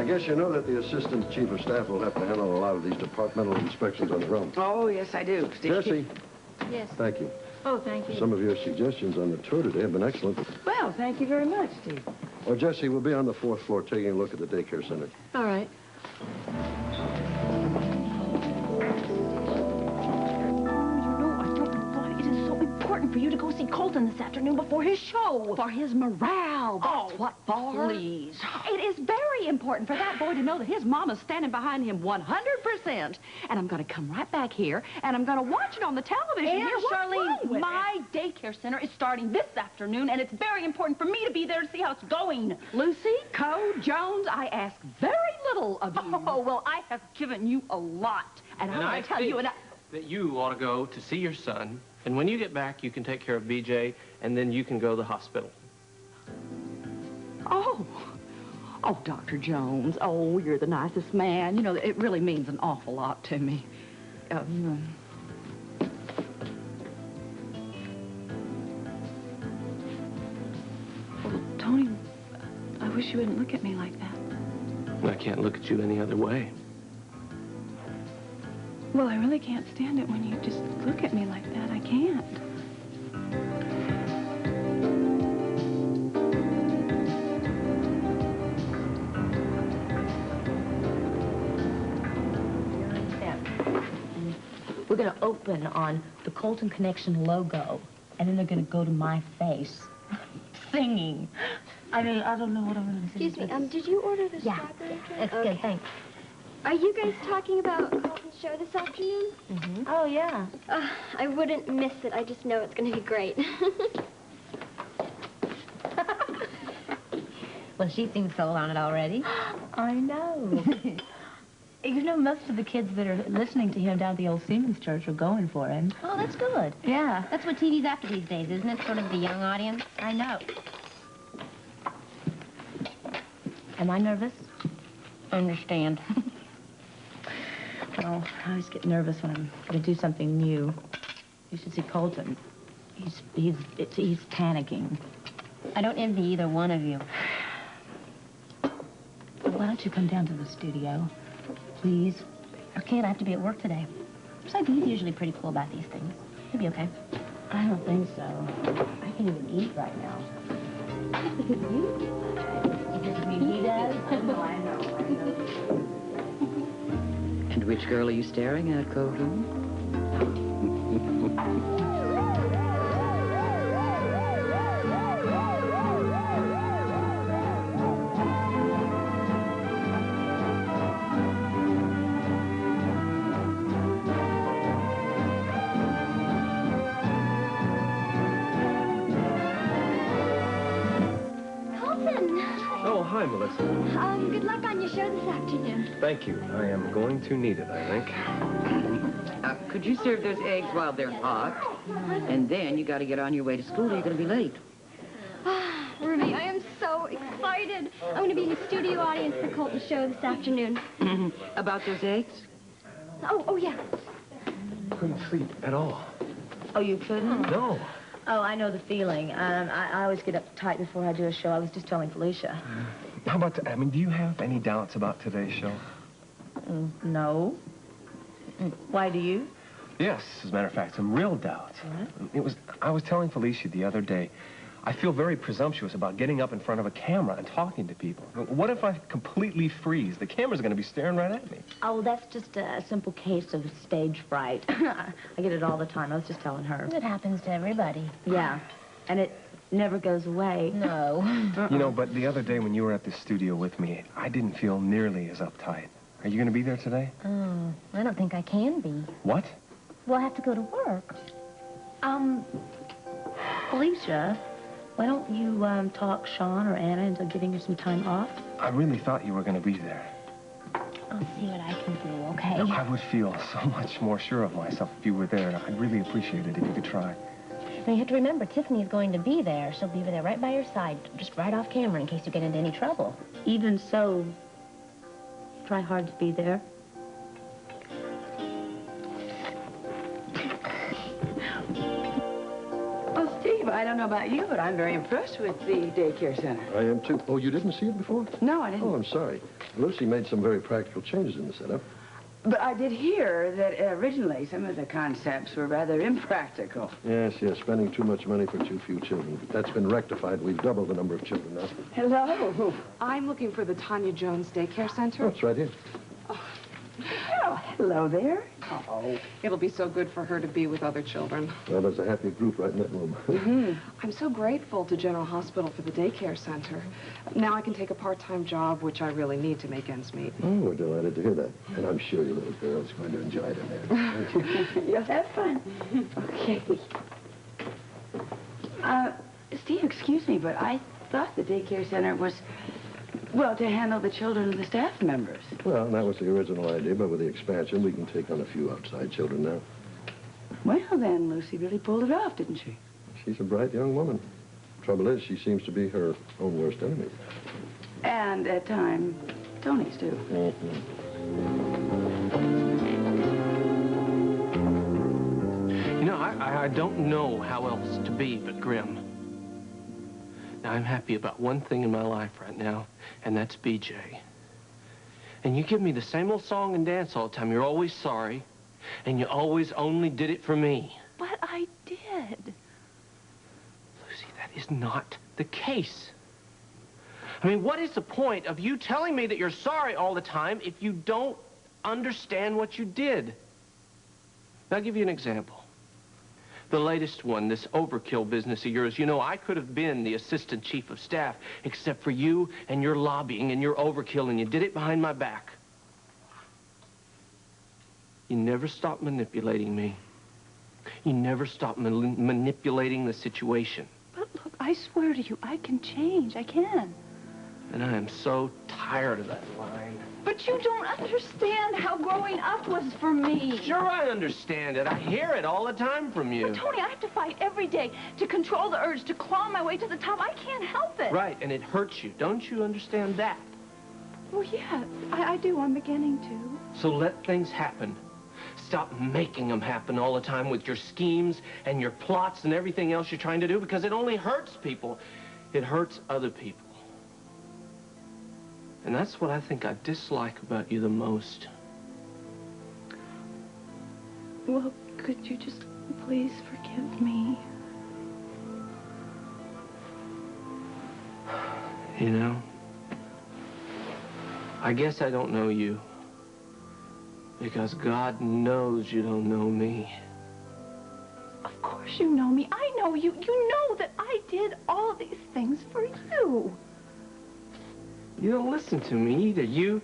guess you know that the assistant chief of staff will have to handle a lot of these departmental inspections on their own. Oh, yes, I do. Steve. Jesse. Yes. Thank you. Oh, thank you. Some of your suggestions on the tour today have been excellent. Well, thank you very much, Steve. Oh, Jesse, we'll be on the 4th floor taking a look at the daycare center. All right. For you to go see Colton this afternoon before his show. For his morale. That's what for. Please. It is very important for that boy to know that his mama's standing behind him 100%. And I'm going to come right back here, and I'm going to watch it on the television. And Charlene, my daycare center is starting this afternoon, and it's very important for me to be there to see how it's going. Lucy, Co, Jones, I ask very little of you. Oh, well, I have given you a lot. And I want to tell you... that you ought to go to see your son, and when you get back, you can take care of BJ, and then you can go to the hospital. Oh, Dr. Jones, oh, you're the nicest man. You know, it really means an awful lot to me. Well, Tony, I wish you wouldn't look at me like that. I can't look at you any other way. Well, I really can't stand it when you just look at me like that. I can't. We're going to open on the Colton Connection logo, and then they're going to go to my face, singing. I mean, I don't know what I'm going to sing. Excuse me, did you order the strawberry drink? That's good, thanks. Are you guys talking about Colton's show this afternoon? Mm-hmm. Oh, yeah. I wouldn't miss it. I just know it's going to be great. Well, she seems sold on it already. I know. You know, most of the kids that are listening to him down at the old Siemens Church are going for him. Oh, that's good. Yeah. That's what TV's after these days, isn't it? Sort of the young audience. I know. Am I nervous? I understand. Well, I always get nervous when I'm going to do something new. You should see Colton. He's panicking. I don't envy either one of you. Why don't you come down to the studio, please? I can't. I have to be at work today. Besides, he's usually pretty cool about these things. He'll be okay. I don't think so. I can't even eat right now. He does? I know. And which girl are you staring at, Colton? Hi, Melissa. Good luck on your show this afternoon. Thank you. I am going to need it, I think. Could you serve those eggs while they're hot? And then you got to get on your way to school or you're going to be late. Ruby, I am so excited. I'm going to be in the studio audience for Colton's show this afternoon. About those eggs? Oh, yeah. Couldn't sleep at all. Oh, you couldn't? No. Oh, I know the feeling. I always get uptight before I do a show. I was just telling Felicia. How about, do you have any doubts about today's show? No. Why do you? Yes, as a matter of fact, some real doubts. I was telling Felicia the other day, I feel very presumptuous about getting up in front of a camera and talking to people. What if I completely freeze? The camera's going to be staring right at me. Oh, that's just a simple case of stage fright. I get it all the time. I was just telling her. It happens to everybody. Yeah, and it never goes away. No. You know, but the other day when you were at the studio with me, I didn't feel nearly as uptight. Are you going to be there today? Oh, I don't think I can be. What? Well, I have to go to work. Felicia, why don't you talk Sean or Anna into giving her some time off? I really thought you were going to be there. I'll see what I can do, okay? I would feel so much more sure of myself if you were there. I'd really appreciate it if you could try. Now, you have to remember, Tiffany's going to be there. She'll be there right by your side, just right off camera in case you get into any trouble. Even so, try hard to be there. Oh, Steve, I don't know about you, but I'm very impressed with the daycare center. I am, too. Oh, you didn't see it before? No, I didn't. Oh, I'm sorry. Lucy made some very practical changes in the setup. But I did hear that originally some of the concepts were rather impractical. Yes, spending too much money for too few children. But that's been rectified. We've doubled the number of children now. Hello. I'm looking for the Tanya Jones Daycare Center. Oh, it's right here. Oh, hello there. Oh, it'll be so good for her to be with other children. Well, there's a happy group right in that room. I'm so grateful to General Hospital for the daycare center. Now I can take a part-time job, which I really need to make ends meet. Oh, we're delighted to hear that. And I'm sure your little girl's going to enjoy it in there. You'll have fun. Okay. Steve, excuse me, but I thought the daycare center was, well, to handle the children of the staff members. Well, that was the original idea, but with the expansion, we can take on a few outside children now. Well, then, Lucy really pulled it off, didn't she? She's a bright young woman. Trouble is, she seems to be her own worst enemy. And, at times, Tony's, too. You know, I don't know how else to be but grim. Now, I'm happy about one thing in my life right now, and that's BJ. And you give me the same old song and dance all the time. You're always sorry, and you always only did it for me. But I did. Lucy, that is not the case. I mean, what is the point of you telling me that you're sorry all the time if you don't understand what you did? Now, I'll give you an example. The latest one, this overkill business of yours. You know, I could have been the assistant chief of staff, except for you and your lobbying and your overkill, and you did it behind my back. You never stopped manipulating me. You never stopped manipulating the situation. But look, I swear to you, I can change. I can. And I am so tired of that line. But you don't understand how growing up was for me. Sure, I understand it. I hear it all the time from you. But, Tony, I have to fight every day to control the urge to claw my way to the top. I can't help it. Right, and it hurts you. Don't you understand that? Well, yeah, I do. I'm beginning to. So let things happen. Stop making them happen all the time with your schemes and your plots and everything else you're trying to do, because it only hurts people. It hurts other people. And that's what I think I dislike about you the most. Well, could you just please forgive me? You know, I guess I don't know you, because God knows you don't know me. Of course you know me. I know you. You know that I did all these things for you. You don't listen to me either. You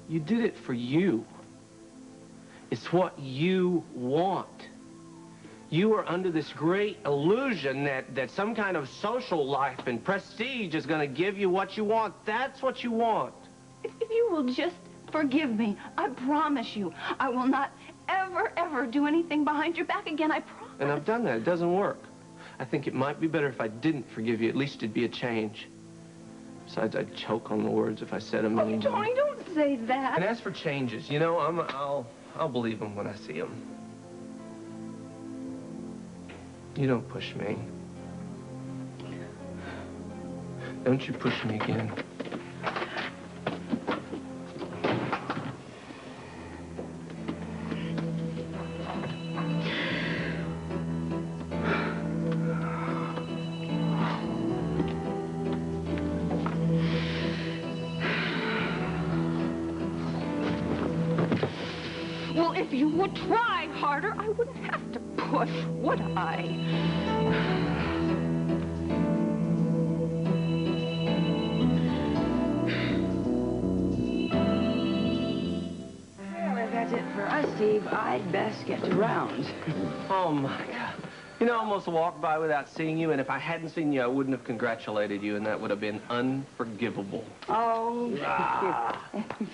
did it for you. It's what you want. You are under this great illusion that some kind of social life and prestige is going to give you what you want. That's what you want. If you will just forgive me, I promise you, I will not ever, ever do anything behind your back again. I promise. And I've done that. It doesn't work. I think it might be better if I didn't forgive you. At least it'd be a change. Besides, I'd choke on the words if I said them anymore. Oh, Tony, don't say that. And as for changes, you know, I'll believe them when I see them. You don't push me. Don't you push me again. Well, if you would try harder, I wouldn't have to push, would I? Well, if that's it for us, Steve, I'd best get to rounds. Oh, my God. You know, I almost walked by without seeing you, and if I hadn't seen you, I wouldn't have congratulated you, and that would have been unforgivable. Oh,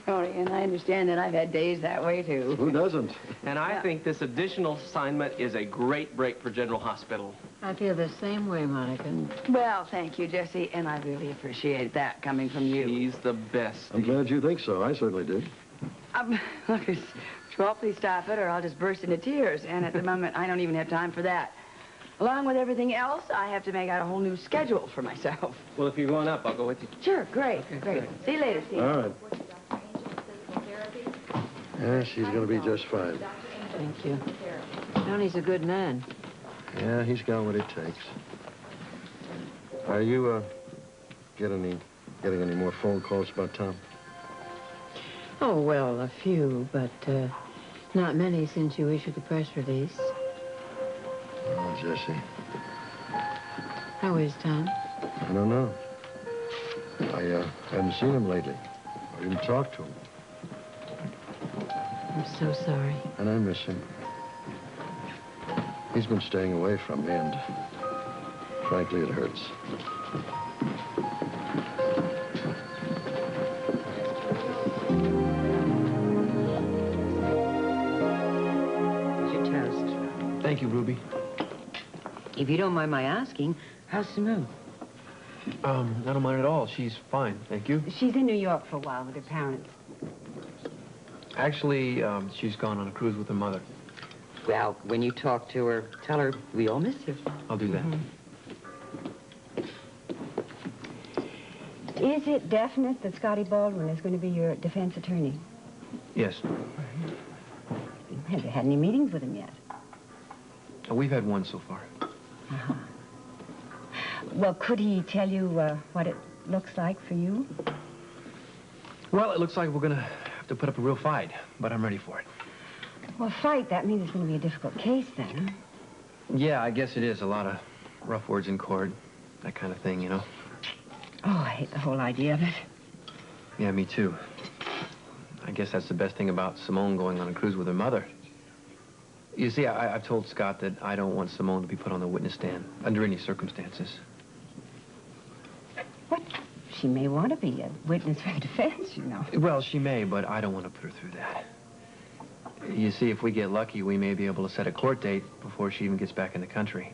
Tony, and I understand that I've had days that way, too. Who doesn't? And I think this additional assignment is a great break for General Hospital. I feel the same way, Monica. Well, thank you, Jesse, and I really appreciate that coming from you. He's the best. I'm glad you think so. I certainly did. Look, it's 12, please stop it, or I'll just burst into tears, and at the moment, I don't even have time for that. Along with everything else, I have to make out a whole new schedule for myself. Well, if you're going up, I'll go with you. Sure, great, great. See you later, Steve. All right. Yeah, she's going to be just fine. Thank you. Tony's a good man. Yeah, he's got what it takes. Are you, getting any more phone calls about Tom? Oh, well, a few, but not many since you issued the press release. Oh, Jesse. How is Tom? I don't know. I haven't seen him lately. I didn't talk to him. I'm so sorry. And I miss him. He's been staying away from me, and frankly, it hurts. Here's your toast. Thank you, Ruby. If you don't mind my asking, how's Simone? I don't mind at all. She's fine, thank you. She's in New York for a while with her parents. Actually, she's gone on a cruise with her mother. Well, when you talk to her, tell her we all miss you. I'll do that. Is it definite that Scotty Baldwin is going to be your defense attorney? Yes. Have you had any meetings with him yet? We've had one so far. Well, could he tell you what it looks like for you? Well, it looks like we're gonna have to put up a real fight, but I'm ready for it. Well, fight, that means it's going to be a difficult case then. Yeah, I guess it is. A lot of rough words in court, that kind of thing, you know? Oh, I hate the whole idea of it. Yeah, me too. I guess that's the best thing about Simone going on a cruise with her mother. You see, I've told Scott that I don't want Simone to be put on the witness stand under any circumstances. What? She may want to be a witness for the defense, you know. Well, she may, but I don't want to put her through that. You see, if we get lucky, we may be able to set a court date before she even gets back in the country.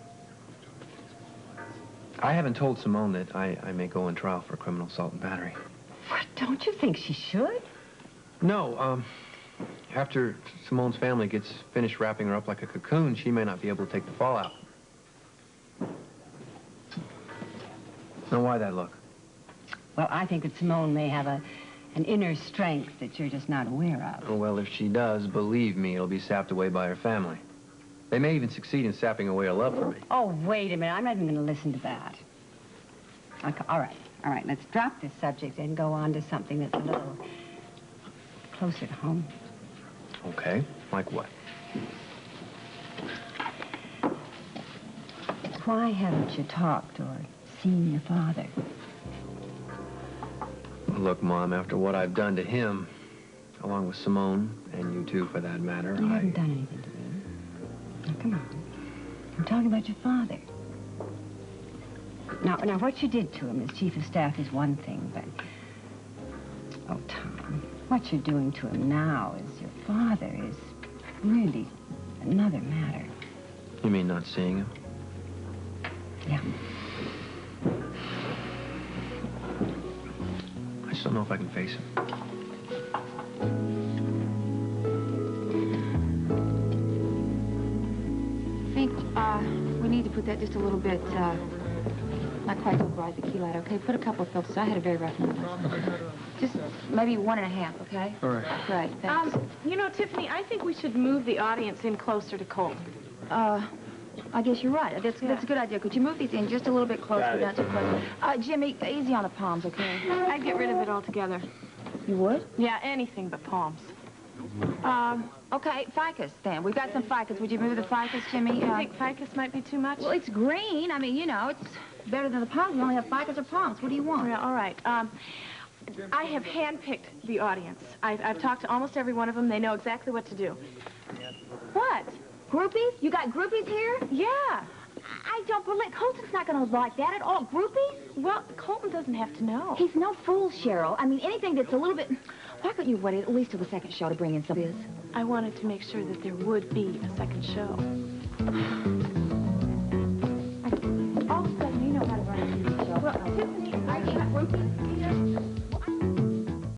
I haven't told Simone that I may go on trial for criminal assault and battery. What, don't you think she should? No, after Simone's family gets finished wrapping her up like a cocoon, she may not be able to take the fallout. Now, why that look? Well, I think that Simone may have an inner strength that you're just not aware of. Oh, well, if she does, believe me, it'll be sapped away by her family. They may even succeed in sapping away her love for me. Oh, wait a minute. I'm not even going to listen to that. Okay, all right. Let's drop this subject and go on to something that's a little closer to home. Okay, like what? Why haven't you talked or seen your father? Look, Mom, after what I've done to him, along with Simone, and you too, for that matter, You haven't done anything to me. Now, come on. I'm talking about your father. Now, what you did to him as chief of staff is one thing, but... Oh, Tom, what you're doing to him now as your father is really another matter. You mean not seeing him? Yeah. I just don't know if I can face him. I think we need to put that just a little bit, not quite so bright, the key light, okay? Put a couple of filters. I had a very rough night. Just maybe 1.5, okay? All right. Great, thanks. You know, Tiffany, I think we should move the audience in closer to Colton. I guess you're right. That's a good idea. Could you move these in just a little bit closer, not too close? Jimmy, easy on the palms, okay? I'd get rid of it altogether. You would? Yeah, anything but palms. Okay, ficus then. We've got some ficus. Would you move the ficus, Jimmy? You think ficus might be too much? Well, it's green. I mean, you know, it's better than the palms. We only have ficus or palms. What do you want? Yeah, all right. I have handpicked the audience. I've talked to almost every one of them. They know exactly what to do. What? Groupies? You got groupies here? Yeah. I don't believe... Colton's not going to like that at all. Groupies? Well, Colton doesn't have to know. He's no fool, Cheryl. I mean, anything that's a little bit... Why couldn't you wait at least till the second show to bring in some of this? I wanted to make sure that there would be a second show.